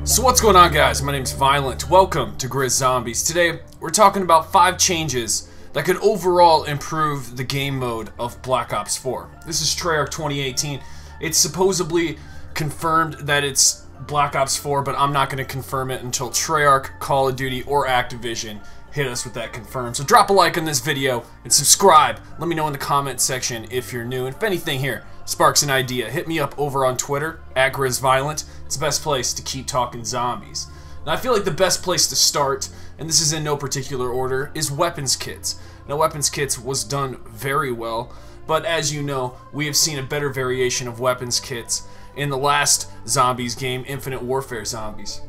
So what's going on, guys? My name's Violent. Welcome to Grizz Zombies. Today we're talking about 5 changes that could overall improve the game mode of Black Ops 4. This is Treyarch 2018. It's supposedly confirmed that it's Black Ops 4, but I'm not going to confirm it until Treyarch, Call of Duty, or Activision hit us with that confirm. So drop a like on this video and subscribe. Let me know in the comment section if you're new. And if anything here sparks an idea, hit me up over on Twitter at GrizzViolent. It's the best place to keep talking zombies. Now I feel like the best place to start, and this is in no particular order, is weapons kits. Now weapons kits was done very well, but as you know, we have seen a better variation of weapons kits in the last Zombies game, Infinite Warfare Zombies.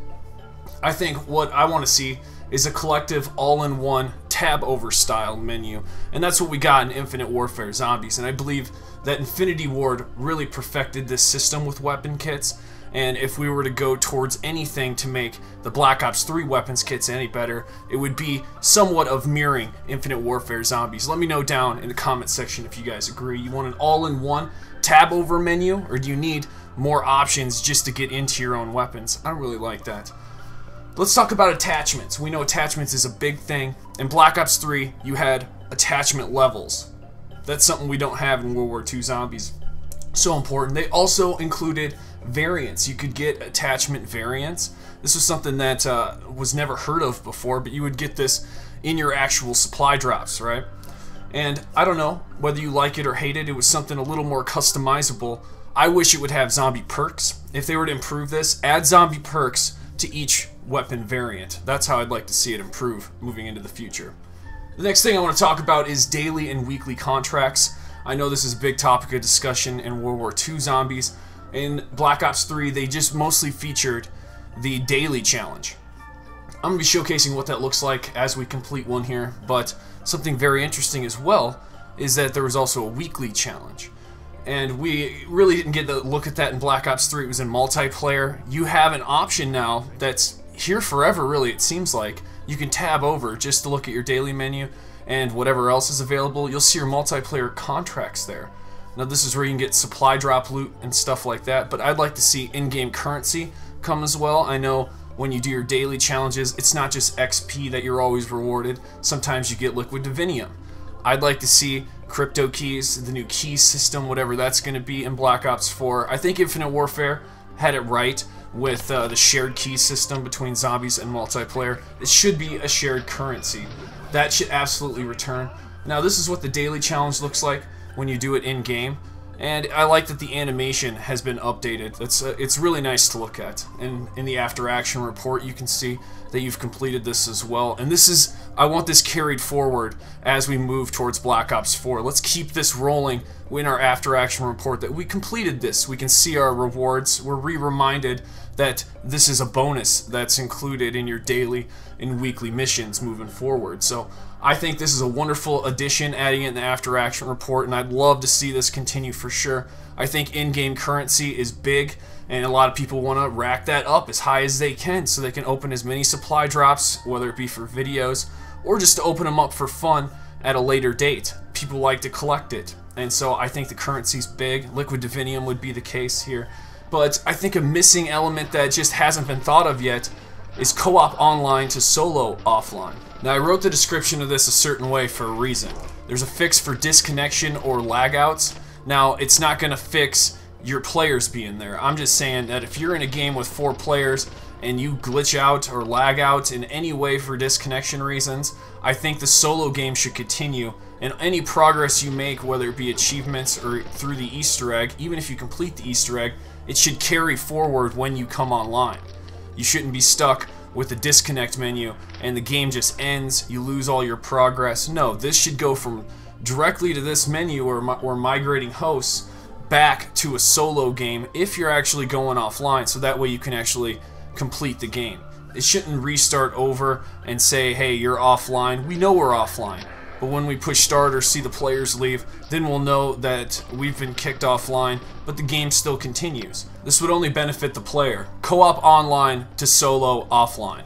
I think what I want to see is a collective all-in-one tab-over style menu, and that's what we got in Infinite Warfare Zombies. And I believe that Infinity Ward really perfected this system with weapon kits, and if we were to go towards anything to make the Black Ops 3 weapons kits any better, it would be somewhat of mirroring Infinite Warfare Zombies. Let me know down in the comment section if you guys agree. You want an all-in-one tab-over menu, or do you need more options just to get into your own weapons? I don't really like that. Let's talk about attachments. We know attachments is a big thing. In Black Ops 3, you had attachment levels. That's something we don't have in World War II Zombies. So important. They also included variants. You could get attachment variants. This was something that was never heard of before, but you would get this in your actual supply drops, right? And I don't know whether you like it or hate it. It was something a little more customizable. I wish it would have zombie perks. If they were to improve this, add zombie perks to each weapon variant. That's how I'd like to see it improve moving into the future. The next thing I want to talk about is daily and weekly contracts. I know this is a big topic of discussion in World War II Zombies. In Black Ops 3, they just mostly featured the daily challenge. I'm going to be showcasing what that looks like as we complete one here, but something very interesting as well is that there was also a weekly challenge. And we really didn't get to look at that in Black Ops 3. It was in multiplayer. You have an option now that's here forever, really, it seems like. You can tab over just to look at your daily menu and whatever else is available. You'll see your multiplayer contracts there. Now this is where you can get supply drop loot and stuff like that, but I'd like to see in-game currency come as well. I know when you do your daily challenges, it's not just XP that you're always rewarded. Sometimes you get liquid divinium. I'd like to see crypto keys, the new key system, whatever that's going to be in Black Ops 4. I think Infinite Warfare had it right with the shared key system between zombies and multiplayer. It should be a shared currency. That should absolutely return. Now this is what the daily challenge looks like when you do it in-game, and I like that the animation has been updated. It's really nice to look at. And in the after-action report you can see that you've completed this as well. And this is, I want this carried forward as we move towards Black Ops 4. Let's keep this rolling in our after-action report that we completed this. We can see our rewards. We're reminded that this is a bonus that's included in your daily and weekly missions moving forward. So I think this is a wonderful addition, adding it in the after-action report, and I'd love to see this continue for sure. I think in-game currency is big, and a lot of people want to rack that up as high as they can so they can open as many supply drops, whether it be for videos or just to open them up for fun at a later date. People like to collect it, and so I think the currency's big. Liquid divinium would be the case here. But I think a missing element that just hasn't been thought of yet is co-op online to solo offline. Now I wrote the description of this a certain way for a reason. There's a fix for disconnection or lag outs. Now it's not going to fix your players being there. I'm just saying that if you're in a game with 4 players and you glitch out or lag out in any way for disconnection reasons, I think the solo game should continue, and any progress you make, whether it be achievements or through the Easter egg, even if you complete the Easter egg, it should carry forward when you come online. You shouldn't be stuck with the disconnect menu and the game just ends, you lose all your progress. No, this should go from directly to this menu or migrating hosts back to a solo game if you're actually going offline, so that way you can actually complete the game. It shouldn't restart over and say, hey, you're offline. We know we're offline, but when we push start or see the players leave, then we'll know that we've been kicked offline, but the game still continues. This would only benefit the player. Co-op online to solo offline.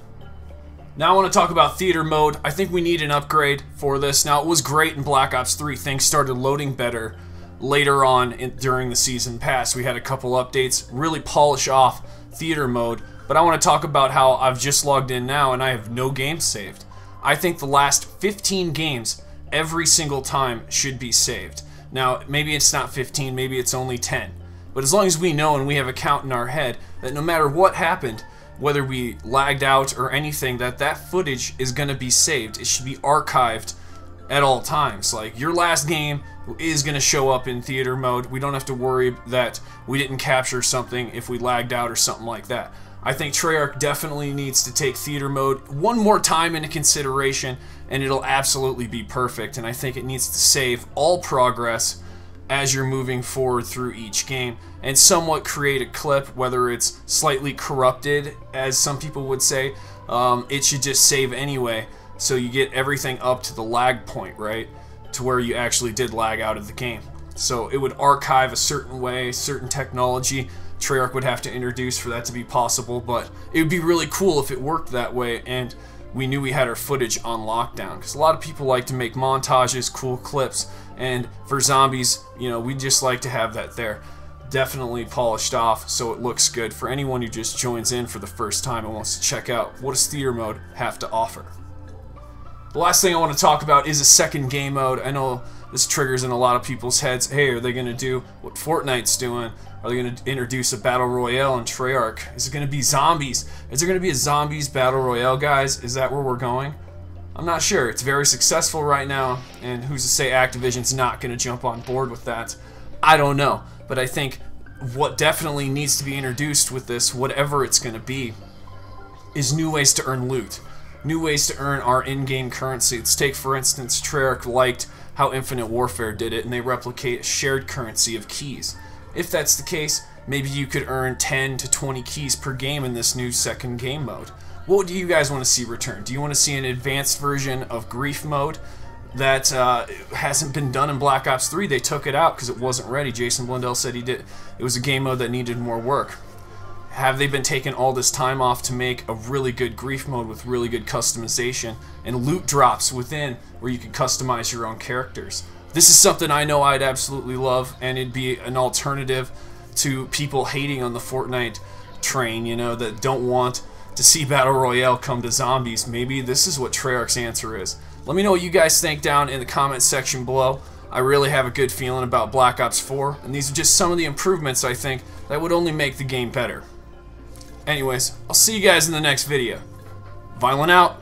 Now I want to talk about theater mode. I think we need an upgrade for this. Now it was great in Black Ops 3. Things started loading better later on during the season pass. We had a couple updates, really polish off theater mode, But I want to talk about how I've just logged in now and I have no games saved. I think the last 15 games, every single time, should be saved. Now, maybe it's not 15, maybe it's only 10. But as long as we know and we have a count in our head that no matter what happened, whether we lagged out or anything, that footage is going to be saved. It should be archived at all times. Like, your last game is going to show up in theater mode. We don't have to worry that we didn't capture something if we lagged out or something like that. I think Treyarch definitely needs to take theater mode one more time into consideration, and it'll absolutely be perfect. And I think it needs to save all progress as you're moving forward through each game, and somewhat create a clip, whether it's slightly corrupted, as some people would say. It should just save anyway, so you get everything up to the lag point, right? To where you actually did lag out of the game. So it would archive a certain way, certain technology Treyarch would have to introduce for that to be possible, but it would be really cool if it worked that way and we knew we had our footage on lockdown, because a lot of people like to make montages, cool clips, and for zombies, you know, we just like to have that there definitely polished off so it looks good for anyone who just joins in for the first time and wants to check out what does theater mode have to offer. The last thing I want to talk about is a second game mode. I know this triggers in a lot of people's heads. Hey, are they going to do what Fortnite's doing? Are they going to introduce a battle royale in Treyarch? Is it going to be zombies? Is there going to be a zombies battle royale, guys? Is that where we're going? I'm not sure. It's very successful right now, and who's to say Activision's not going to jump on board with that? I don't know. But I think what definitely needs to be introduced with this, whatever it's going to be, is new ways to earn loot. New ways to earn our in-game currency. Let's take, for instance, Treyarch liked how Infinite Warfare did it, and they replicate a shared currency of keys. If that's the case, maybe you could earn 10 to 20 keys per game in this new second game mode. What do you guys want to see return? Do you want to see an advanced version of Grief mode that hasn't been done in Black Ops 3? They took it out because it wasn't ready. Jason Blundell said it was a game mode that needed more work. Have they been taking all this time off to make a really good Grief mode with really good customization and loot drops within where you can customize your own characters? This is something I know I'd absolutely love, and it'd be an alternative to people hating on the Fortnite train, you know, that don't want to see Battle Royale come to zombies. Maybe this is what Treyarch's answer is. Let me know what you guys think down in the comment section below. I really have a good feeling about Black Ops 4, and these are just some of the improvements I think that would only make the game better. Anyways, I'll see you guys in the next video. Violent out!